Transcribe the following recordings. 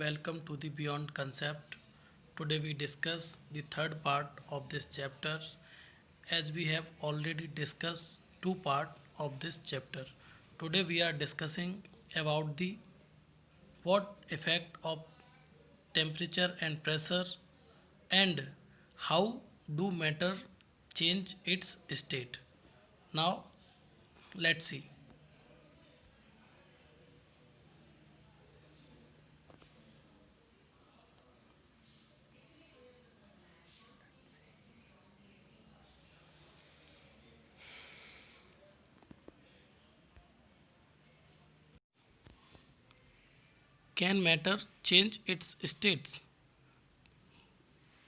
welcome to the Beyond Concept. Today we discuss the third part of this chapter as we have already discussed two parts of this chapter. Today we are discussing about the what effect of temperature and pressure and how do matter change its state. Now let's see. Can matter change its states?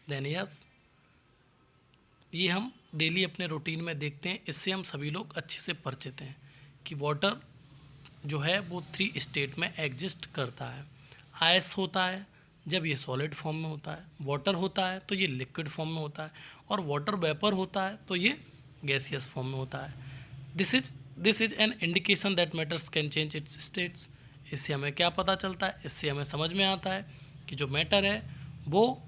Then yes, ये हम daily अपने routine में देखते हैं। इससे हम सभी लोग अच्छे से परिचित हैं कि वाटर जो है वो 3 स्टेट में एग्जिस्ट करता है। आइस होता है जब ये सॉलिड फॉर्म में होता है, वाटर होता है तो ये लिक्विड फॉर्म में होता है, और वाटर वेपर होता है तो ये गैसियस फॉर्म में होता है। This is an indication that matters can change it's states. इससे हमें क्या पता चलता है, इससे हमें समझ में आता है कि जो मैटर है वो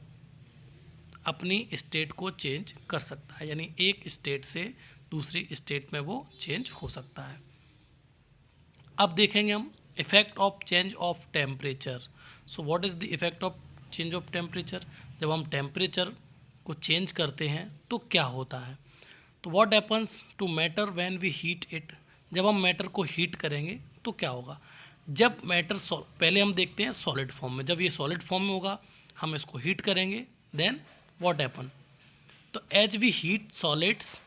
अपनी स्टेट को चेंज कर सकता है, यानी एक स्टेट से दूसरी स्टेट में वो चेंज हो सकता है। अब देखेंगे हम effect of change of temperature. So what is the effect of change of temperature? जब हम टेम्परेचर को चेंज करते हैं तो क्या होता है? तो what happens to matter when we heat it? जब हम मैटर को हीट करेंगे तो क्या होगा? जब मैटर पहले हम देखते हैं सॉलिड फॉर्म में, जब ये सॉलिड फॉर्म में होगा हम इसको हीट करेंगे, देन व्हाट हैपन? तो as we heat solids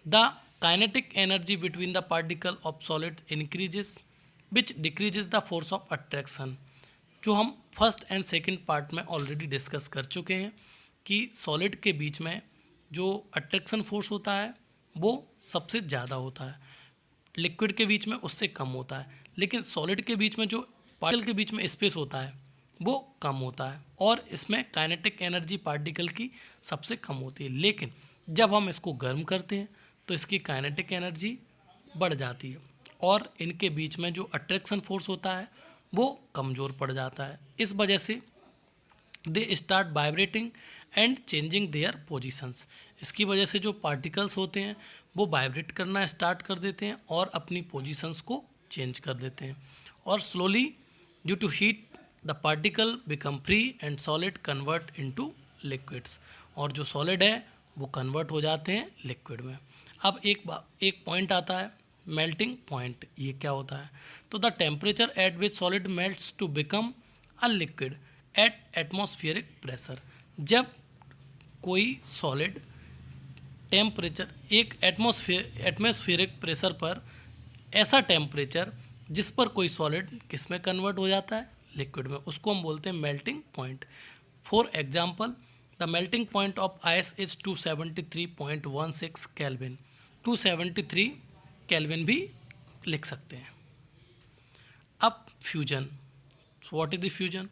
the kinetic energy between the particle of solids increases which decreases the force of attraction. जो हम फर्स्ट एंड सेकंड पार्ट में ऑलरेडी डिस्कस कर चुके हैं कि सॉलिड के बीच में जो अट्रैक्शन फोर्स होता है वो सबसे ज़्यादा होता है, लिक्विड के बीच में उससे कम होता है, लेकिन सॉलिड के बीच में जो पार्टिकल के बीच में स्पेस होता है वो कम होता है, और इसमें काइनेटिक एनर्जी पार्टिकल की सबसे कम होती है। लेकिन जब हम इसको गर्म करते हैं तो इसकी काइनेटिक एनर्जी बढ़ जाती है, और इनके बीच में जो अट्रैक्शन फोर्स होता है वो कमज़ोर पड़ जाता है। इस वजह से they start vibrating and changing their positions. इसकी वजह से जो पार्टिकल्स होते हैं वो वाइब्रेट करना स्टार्ट कर देते हैं और अपनी पोजीशंस को चेंज कर देते हैं, और slowly due to heat the particle become free and solid convert into liquids. और जो सॉलिड है वो कन्वर्ट हो जाते हैं लिक्विड में। अब एक पॉइंट आता है मेल्टिंग पॉइंट। ये क्या होता है? तो the temperature at which solid melts to become a liquid at atmospheric pressure. जब कोई सॉलिड टेम्परेचर एक एटमॉस्फेरिक प्रेशर पर, ऐसा टेम्परेचर जिस पर कोई सॉलिड किस में कन्वर्ट हो जाता है? लिक्विड में, उसको हम बोलते हैं melting point. For example the melting point of ice is 273.16 kelvin. 273 kelvin भी लिख सकते हैं। अब fusion. What is the fusion?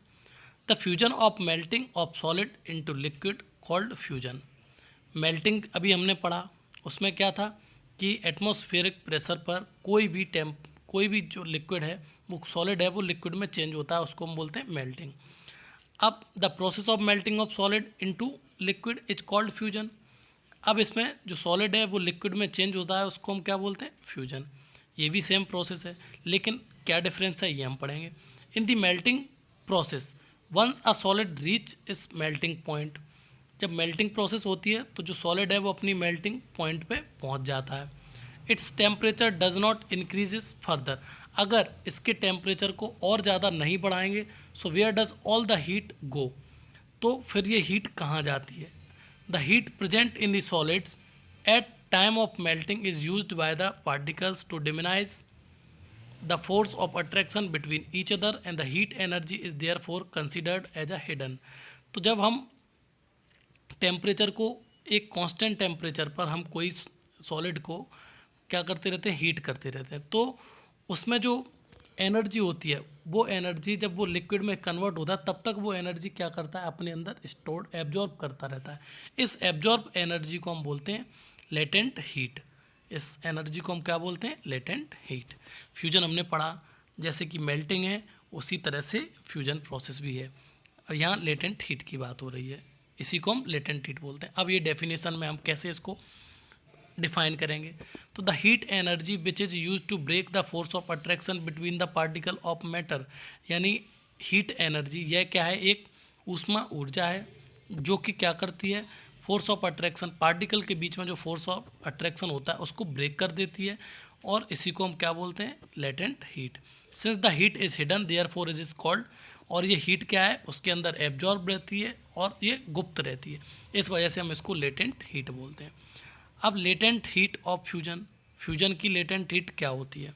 The fusion of melting of solid into liquid called fusion. Melting अभी हमने पढ़ा, उसमें क्या था कि एटमॉस्फेरिक प्रेशर पर कोई भी जो लिक्विड है वो सॉलिड है वो लिक्विड में चेंज होता है, उसको हम बोलते हैं मेल्टिंग। अब the process of melting of solid into liquid is called fusion. अब इसमें जो सॉलिड है वो लिक्विड में चेंज होता है, उसको हम क्या बोलते हैं? फ्यूजन। ये भी सेम प्रोसेस है, लेकिन क्या डिफरेंस है ये हम पढ़ेंगे। In the melting process once a solid reach is melting point. जब मेल्टिंग प्रोसेस होती है तो जो सॉलिड है वो अपनी मेल्टिंग पॉइंट पे पहुंच जाता है। Its temperature does not increases further. अगर इसके टेम्परेचर को और ज़्यादा नहीं बढ़ाएंगे, so where does all the heat go? तो फिर ये हीट कहाँ जाती है? The heat present in the solids at time of melting is used by the particles to diminish the force of attraction between each other and the heat energy is therefore considered as a hidden। तो जब हम temperature को एक constant temperature पर हम कोई solid को क्या करते रहते हैं? हीट करते रहते हैं, तो उसमें जो एनर्जी होती है वो एनर्जी जब वो लिक्विड में कन्वर्ट होता है तब तक वो एनर्जी क्या करता है? अपने अंदर स्टोर्ड एब्जॉर्ब करता रहता है। इस एब्जॉर्ब एनर्जी को हम बोलते हैं लेटेंट हीट। इस एनर्जी को हम क्या बोलते हैं? Latent heat. फ्यूजन हमने पढ़ा, जैसे कि मेल्टिंग है उसी तरह से फ्यूजन प्रोसेस भी है। और यहाँ लेटेंट हीट की बात हो रही है, इसी को हम लेटेंट हीट बोलते हैं। अब ये डेफिनेशन में हम कैसे इसको डिफाइन करेंगे, तो the heat energy which is use to break the force of attraction between the particle of matter, यानी हीट एनर्जी यह क्या है, एक ऊष्मा ऊर्जा है जो कि क्या करती है, फोर्स ऑफ अट्रैक्शन, पार्टिकल के बीच में जो फोर्स ऑफ अट्रैक्शन होता है उसको ब्रेक कर देती है, और इसी को हम क्या बोलते हैं, latent heat. Since the heat is hidden therefore is called, और ये हीट क्या है, उसके अंदर एब्जॉर्ब रहती है और ये गुप्त रहती है, इस वजह से हम इसको लेटेंट हीट बोलते हैं। अब latent heat of fusion, fusion की लेटेंट हीट क्या होती है,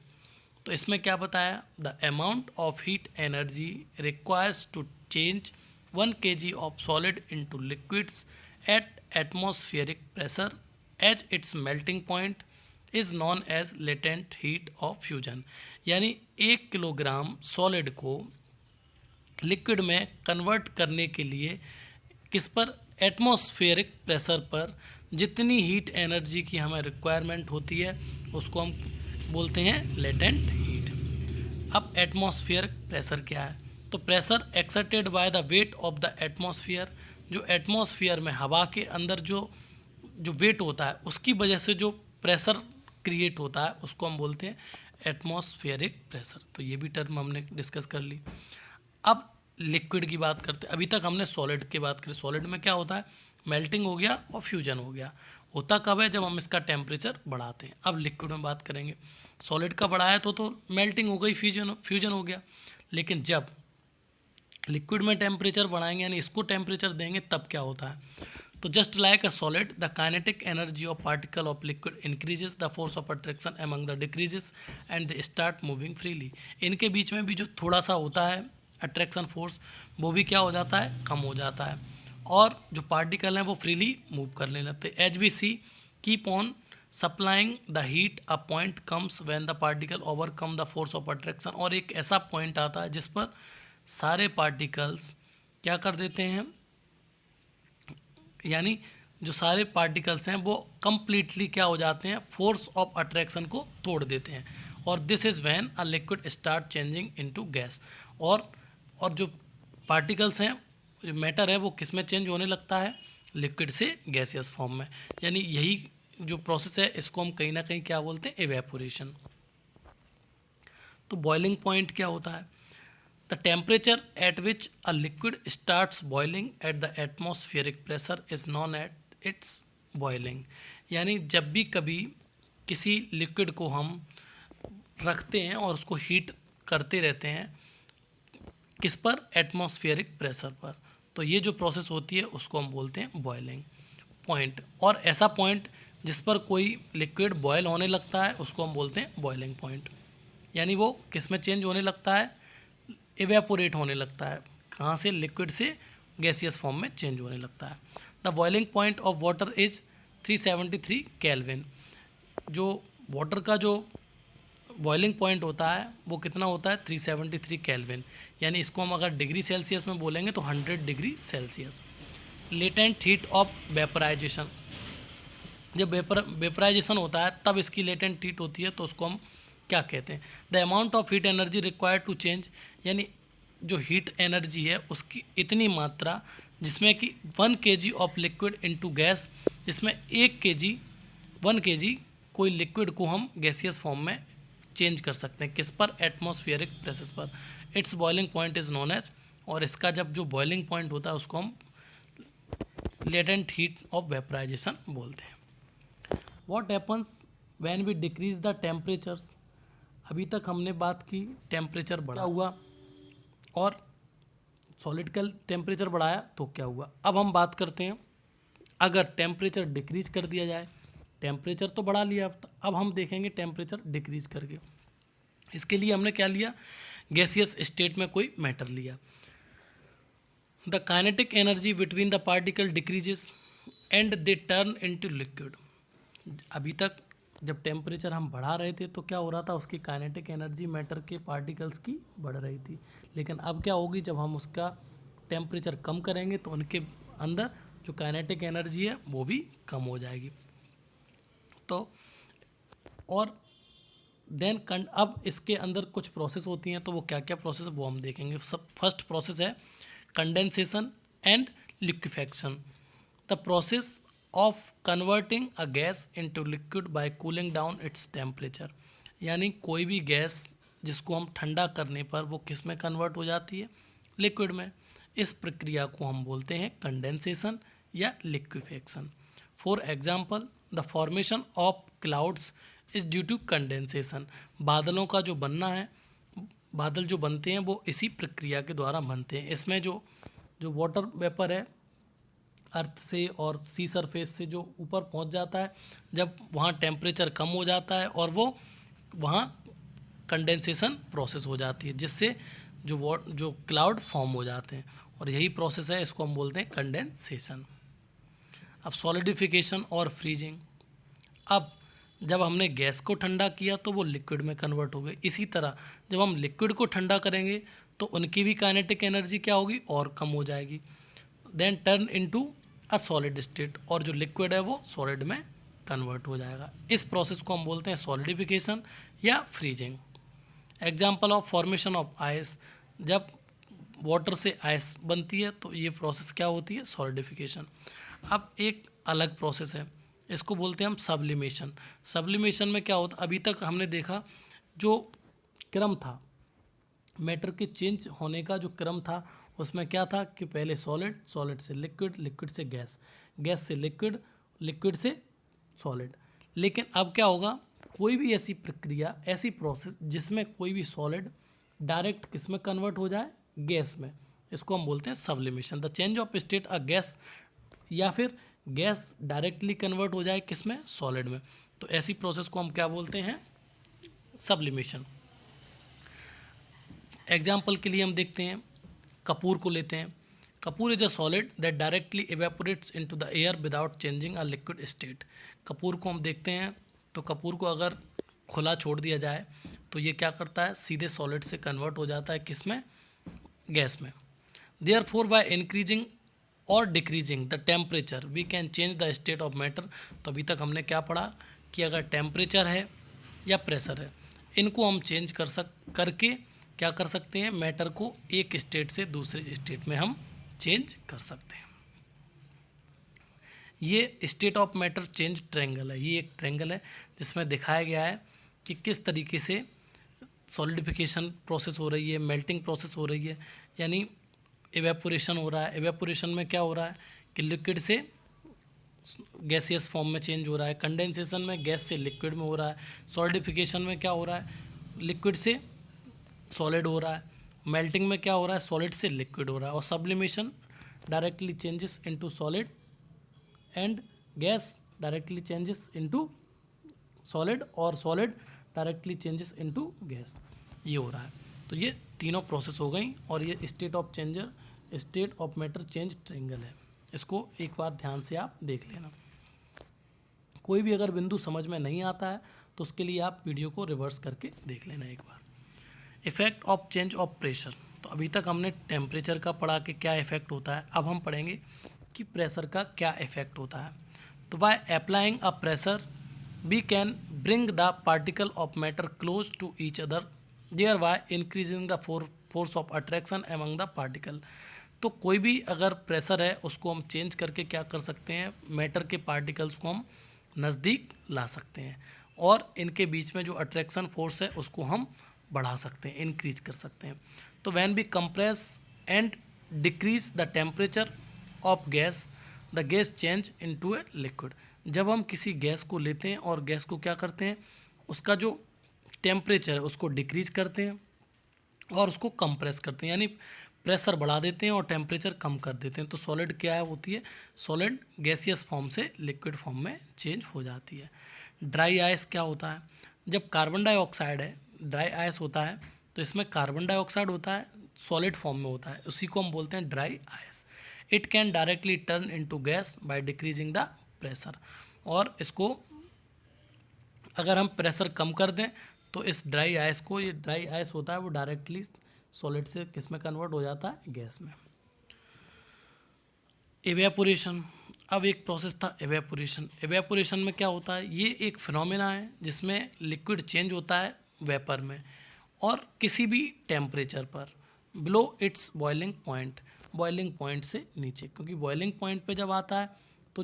तो इसमें क्या बताया, the amount of heat energy requires to change 1 kg of solid into liquids at atmospheric pressure as its melting point is known as latent heat of fusion, यानी 1 kilogram solid को liquid में कन्वर्ट करने के लिए किस पर, atmospheric pressure पर जितनी हीट एनर्जी की हमें रिक्वायरमेंट होती है उसको हम बोलते हैं लेटेंट हीट। अब एटमॉस्फेरिक प्रेशर क्या है, तो pressure exerted by the weight of the atmosphere, जो एटमॉस्फेयर में हवा के अंदर जो वेट होता है उसकी वजह से जो प्रेशर क्रिएट होता है उसको हम बोलते हैं एटमॉस्फेरिक प्रेशर। तो ये भी टर्म हमने डिस्कस कर ली। अब लिक्विड की बात करते हैं, अभी तक हमने सॉलिड की बात करी, सॉलिड में क्या होता है, मेल्टिंग हो गया और फ्यूजन हो गया, होता कब है, जब हम इसका टेम्परेचर बढ़ाते हैं। अब लिक्विड में बात करेंगे, सॉलिड का बढ़ाया तो मेल्टिंग हो गई, फ्यूजन हो गया, लेकिन जब लिक्विड में टेम्परेचर बढ़ाएंगे यानी इसको टेम्परेचर देंगे तब क्या होता है, तो just like a solid the kinetic energy of particle of liquid increases, the force of attraction among the decreases and they start moving freely. इनके बीच में भी जो थोड़ा सा होता है अट्रैक्शन फोर्स वो भी क्या हो जाता है, कम हो जाता है, और जो पार्टिकल हैं वो फ्रीली मूव करने लगते हैं। H B C keep on supplying the heat, a point comes when the particle overcome the force of attraction, और एक ऐसा पॉइंट आता है जिस पर सारे पार्टिकल्स क्या कर देते हैं, यानी जो सारे पार्टिकल्स हैं वो कंप्लीटली क्या हो जाते हैं, फोर्स ऑफ अट्रैक्शन को तोड़ देते हैं, और this is when a liquid start changing into gas, और जो पार्टिकल्स हैं, जो मैटर है वो किस में चेंज होने लगता है, लिक्विड से गैसियस फॉर्म में, यानी यही जो प्रोसेस है इसको हम कहीं ना कहीं क्या बोलते हैं, एवेपोरेशन। तो बॉइलिंग पॉइंट क्या होता है, the temperature at which a liquid starts boiling at the atmospheric pressure is non at its boiling, यानी जब भी कभी किसी लिक्विड को हम रखते हैं और उसको हीट करते रहते हैं, किस पर, एटमॉस्फेरिक प्रेशर पर, तो ये जो प्रोसेस होती है उसको हम बोलते हैं बॉइलिंग पॉइंट। और ऐसा पॉइंट जिस पर कोई लिक्विड बॉयल होने लगता है उसको हम बोलते हैं बॉइलिंग पॉइंट, यानी वो किस में चेंज होने लगता है, इवेपोरेट होने लगता है, कहाँ से, लिक्विड से गैसियस फॉर्म में चेंज होने लगता है। The boiling point of water is 373 kelvin, जो वाटर का जो बॉइलिंग पॉइंट होता है वो कितना होता है, 373 केल्विन, यानी इसको हम अगर डिग्री सेल्सियस में बोलेंगे तो 100 degree Celsius. Latent heat of vaporization, जब वेपराइजेशन होता है तब इसकी लेटेंट हीट होती है, तो उसको हम क्या कहते हैं, the amount of heat energy required to change, यानी जो हीट एनर्जी है उसकी इतनी मात्रा जिसमें कि 1 kg of liquid into gas, जिसमें 1 kg कोई लिक्विड को हम गैसियस फॉर्म में चेंज कर सकते हैं, किस पर, एटमॉस्फेरिक प्रेशर पर, its boiling point is known as, और इसका जब जो बॉइलिंग पॉइंट होता है उसको हम लेटेंट हीट ऑफ वेपराइजेशन बोलते हैं। What happens when we decrease the temperatures, अभी तक हमने बात की टेम्परेचर बढ़ा हुआ और सॉलिड का टेम्परेचर बढ़ाया तो क्या हुआ। अब हम बात करते हैं अगर टेम्परेचर डिक्रीज कर दिया जाए, टेम्परेचर तो बढ़ा लिया, अब हम देखेंगे टेम्परेचर डिक्रीज करके। इसके लिए हमने क्या लिया, गैसियस स्टेट में कोई मैटर लिया। The kinetic energy between the particle decreases and they turn into liquid. अभी तक जब टेम्परेचर हम बढ़ा रहे थे तो क्या हो रहा था, उसकी काइनेटिक एनर्जी मैटर के पार्टिकल्स की बढ़ रही थी, लेकिन अब क्या होगी, जब हम उसका टेम्परेचर कम करेंगे तो उनके अंदर जो काइनेटिक एनर्जी है वो भी कम हो जाएगी। तो और देन अब इसके अंदर कुछ प्रोसेस होती हैं, तो वो क्या क्या प्रोसेस वो हम देखेंगे। सब फर्स्ट प्रोसेस है condensation and liquefaction, the process of converting a gas into liquid bye cooling down its temperature. यानी कोई भी गैस जिसको हम ठंडा करने पर वो किस में कन्वर्ट हो जाती है, लिक्विड में। इस प्रक्रिया को हम बोलते हैं कंडेंसेशन या liquefaction. For example, the formation of clouds is due to condensation. बादलों का जो बनना है, बादल जो बनते हैं वो इसी प्रक्रिया के द्वारा बनते हैं। इसमें जो वाटर वेपर है अर्थ से और सी सरफेस से जो ऊपर पहुंच जाता है, जब वहाँ टेम्परेचर कम हो जाता है और वो वहाँ कंडेंसेशन प्रोसेस हो जाती है, जिससे जो क्लाउड फॉर्म हो जाते हैं, और यही प्रोसेस है, इसको हम बोलते हैं कंडेंसेशन। अब सॉलिडिफिकेशन और फ्रीजिंग। अब जब हमने गैस को ठंडा किया तो वो लिक्विड में कन्वर्ट हो गई। इसी तरह जब हम लिक्विड को ठंडा करेंगे तो उनकी भी काइनेटिक एनर्जी क्या होगी, और कम हो जाएगी। Then turn into a solid state, और जो लिक्विड है वो सॉलिड में कन्वर्ट हो जाएगा। इस प्रोसेस को हम बोलते हैं सॉलिडिफिकेशन या freezing. Example of formation of ice, जब वाटर से आइस बनती है तो ये प्रोसेस क्या होती है, सॉलिडिफिकेशन। अब एक अलग प्रोसेस है, इसको बोलते हैं हम सब्लिमेशन। सब्लिमेशन में क्या होता, अभी तक हमने देखा जो क्रम था मैटर के चेंज होने का, जो क्रम था उसमें क्या था कि पहले सॉलिड, सॉलिड से लिक्विड, लिक्विड से गैस, गैस से लिक्विड, लिक्विड से सॉलिड। लेकिन अब क्या होगा, कोई भी ऐसी प्रक्रिया, ऐसी प्रोसेस जिसमें कोई भी सॉलिड डायरेक्ट किस में कन्वर्ट हो जाए, गैस में, इसको हम बोलते हैं sublimation. The change of state a gas, या फिर गैस डायरेक्टली कन्वर्ट हो जाए किस में, सॉलिड में, तो ऐसी प्रोसेस को हम क्या बोलते हैं, सब्लिमेशन। एग्जाम्पल के लिए हम देखते हैं, कपूर को लेते हैं। Kapoor is a solid that directly evaporates into the air without changing a liquid state. Kapoor को हम देखते हैं तो कपूर को अगर खुला छोड़ दिया जाए तो ये क्या करता है, सीधे सॉलिड से कन्वर्ट हो जाता है किस में, गैस में। देयरफॉर बाय इंक्रीजिंग और decreasing the temperature we can change the state of matter. तो अभी तक हमने क्या पढ़ा कि अगर टेम्परेचर है या प्रेशर है, इनको हम चेंज करके क्या कर सकते हैं, मैटर को एक स्टेट से दूसरे स्टेट में हम चेंज कर सकते हैं। ये state of matter change triangle है। ये एक ट्रायंगल है जिसमें दिखाया गया है कि किस तरीके से सॉलिडिफिकेशन प्रोसेस हो रही है, मेल्टिंग प्रोसेस हो रही है, यानी इवेपोरेशन हो रहा है। इवेपोरेशन में क्या हो रहा है कि लिक्विड से गैसियस फॉर्म में चेंज हो रहा है। कंडेंसेशन में गैस से लिक्विड में हो रहा है। सॉलिडिफिकेशन में क्या हो रहा है, लिक्विड से सॉलिड हो रहा है। मेल्टिंग में क्या हो रहा है, सॉलिड से लिक्विड हो रहा है। और sublimation directly changes into solid and gas directly changes into solid, और solid directly changes into gas, ये हो रहा है। तो ये तीनों प्रोसेस हो गई, और ये state of matter change triangle है। इसको एक बार ध्यान से आप देख लेना। कोई भी अगर बिंदु समझ में नहीं आता है तो उसके लिए आप वीडियो को रिवर्स करके देख लेना एक बार। Effect of change of pressure. तो अभी तक हमने टेम्परेचर का पढ़ा कि क्या इफेक्ट होता है, अब हम पढ़ेंगे कि प्रेशर का क्या इफेक्ट होता है। तो by applying a pressure we can bring the particle of matter close to each other, thereby increasing the force of attraction among the particle. तो कोई भी अगर प्रेशर है उसको हम चेंज करके क्या कर सकते हैं, मैटर के पार्टिकल्स को हम नज़दीक ला सकते हैं, और इनके बीच में जो अट्रैक्शन फोर्स है उसको हम बढ़ा सकते हैं, इंक्रीज कर सकते हैं। तो when we compress and decrease the temperature of gas the gas change into a liquid. जब हम किसी गैस को लेते हैं और गैस को क्या करते हैं, उसका जो टेम्परेचर है उसको डिक्रीज करते हैं और उसको कंप्रेस करते हैं, यानी प्रेशर बढ़ा देते हैं और टेम्परेचर कम कर देते हैं। तो सॉलिड क्या है होती है, सॉलिड गैसियस फॉर्म से लिक्विड फॉर्म में चेंज हो जाती है। ड्राई आइस क्या होता है, जब कार्बन डाइऑक्साइड है, ड्राई आइस होता है तो इसमें कार्बन डाइऑक्साइड होता है, सॉलिड फॉर्म में होता है, उसी को हम बोलते हैं dry ice. It can directly turn into gas by decreasing the pressure. और इसको अगर हम प्रेशर कम कर दें तो इस ड्राई आइस को, ये ड्राई आइस होता है वो डायरेक्टली सॉलिड से किस में कन्वर्ट हो जाता है, गैस में। इवेपोरेशन, अब एक प्रोसेस था इवेपोरेशन। इवेपोरेशन में क्या होता है, ये एक फिनोमेना है जिसमें लिक्विड चेंज होता है वेपर में, और किसी भी टेम्परेचर पर below it's boiling point. Boiling point से नीचे, क्योंकि बॉइलिंग पॉइंट पे जब आता है तो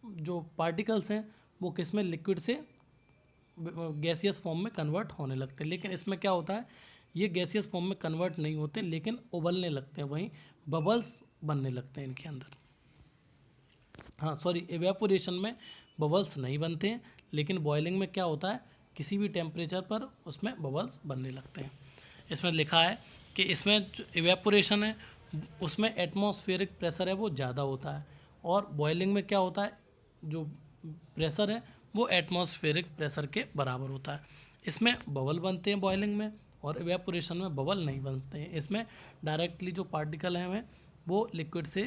जो पार्टिकल्स हैं वो किस में, लिक्विड से गैसियस फॉर्म में कन्वर्ट होने लगते हैं। लेकिन इसमें क्या होता है, ये गैसियस फॉर्म में कन्वर्ट नहीं होते लेकिन उबलने लगते हैं, वहीं बबल्स बनने लगते हैं इनके अंदर। हाँ सॉरी, एवेपोरेशन में बबल्स नहीं बनते हैं, लेकिन बॉइलिंग में क्या होता है, किसी भी टेम्परेचर पर उसमें बबल्स बनने लगते हैं। इसमें लिखा है कि इसमें जो एवेपोरेशन है उसमें एटमॉस्फेरिक प्रेशर है वो ज़्यादा होता है, और बॉइलिंग में क्या होता है, जो प्रेशर है वो एटमॉस्फेरिक प्रेशर के बराबर होता है। इसमें बबल बनते हैं बॉइलिंग में, और एवेपोरेशन में बबल नहीं बनते हैं। इसमें डायरेक्टली जो पार्टिकल हैं वो लिक्विड से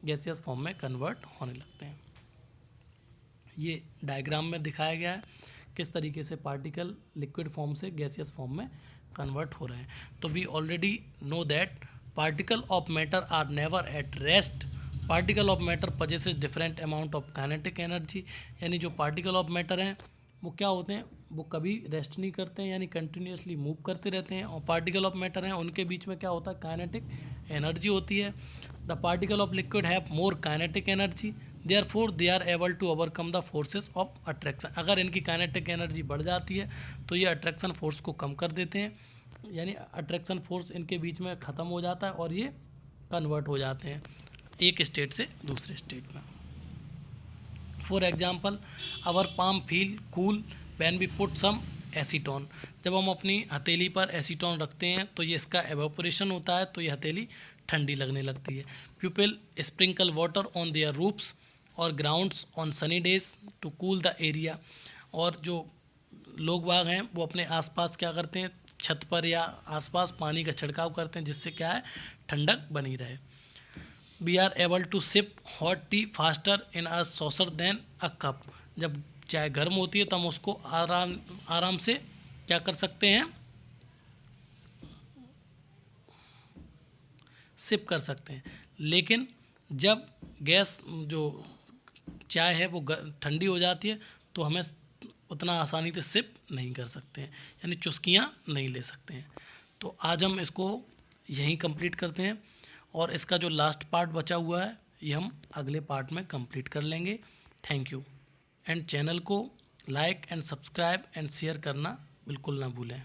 गैसियस फॉर्म में कन्वर्ट होने लगते हैं। ये डायग्राम में दिखाया गया है किस तरीके से पार्टिकल लिक्विड फॉर्म से गैसियस फॉर्म में कन्वर्ट हो रहे हैं। तो we already know that particle of matter are never at rest. Particle of matter possesses different amount of kinetic energy, यानी जो पार्टिकल ऑफ मैटर हैं वो क्या होते हैं, वो कभी रेस्ट नहीं करते हैं, यानी कंटिन्यूसली मूव करते रहते हैं। और पार्टिकल ऑफ मैटर हैं उनके बीच में क्या होता है, काइनेटिक एनर्जी होती है। The particle of liquid have more kinetic energy, therefore they are able to overcome the forces of attraction. अगर इनकी काइनेटिक एनर्जी बढ़ जाती है तो ये अट्रैक्शन फोर्स को कम कर देते हैं, यानी अट्रैक्शन फोर्स इनके बीच में ख़त्म हो जाता है और ये कन्वर्ट हो जाते हैं एक स्टेट से दूसरे स्टेट में। For example our palm feel cool when we put some acetone. जब हम अपनी हथेली पर एसीटोन रखते हैं तो ये इसका एवेपोरेशन होता है, तो ये हथेली ठंडी लगने लगती है। People sprinkle water on their roofs और grounds on sunny days to cool the area. और जो लोग बाग हैं वो अपने आसपास क्या करते हैं, छत पर या आसपास पानी का छिड़काव करते हैं, जिससे क्या है, ठंडक बनी रहे। We are able to sip hot tea faster in a saucer than a cup. जब चाय गर्म होती है तो हम उसको आराम से क्या कर सकते हैं, सिप कर सकते हैं। लेकिन जब गैस जो चाय है वो ठंडी हो जाती है तो हमें उतना आसानी से सिप नहीं कर सकते हैं, यानी चुस्कियाँ नहीं ले सकते हैं। तो आज हम इसको यहीं कंप्लीट करते हैं, और इसका जो लास्ट पार्ट बचा हुआ है ये हम अगले पार्ट में कंप्लीट कर लेंगे। Thank you. एंड चैनल को like and subscribe and share करना बिल्कुल ना भूलें।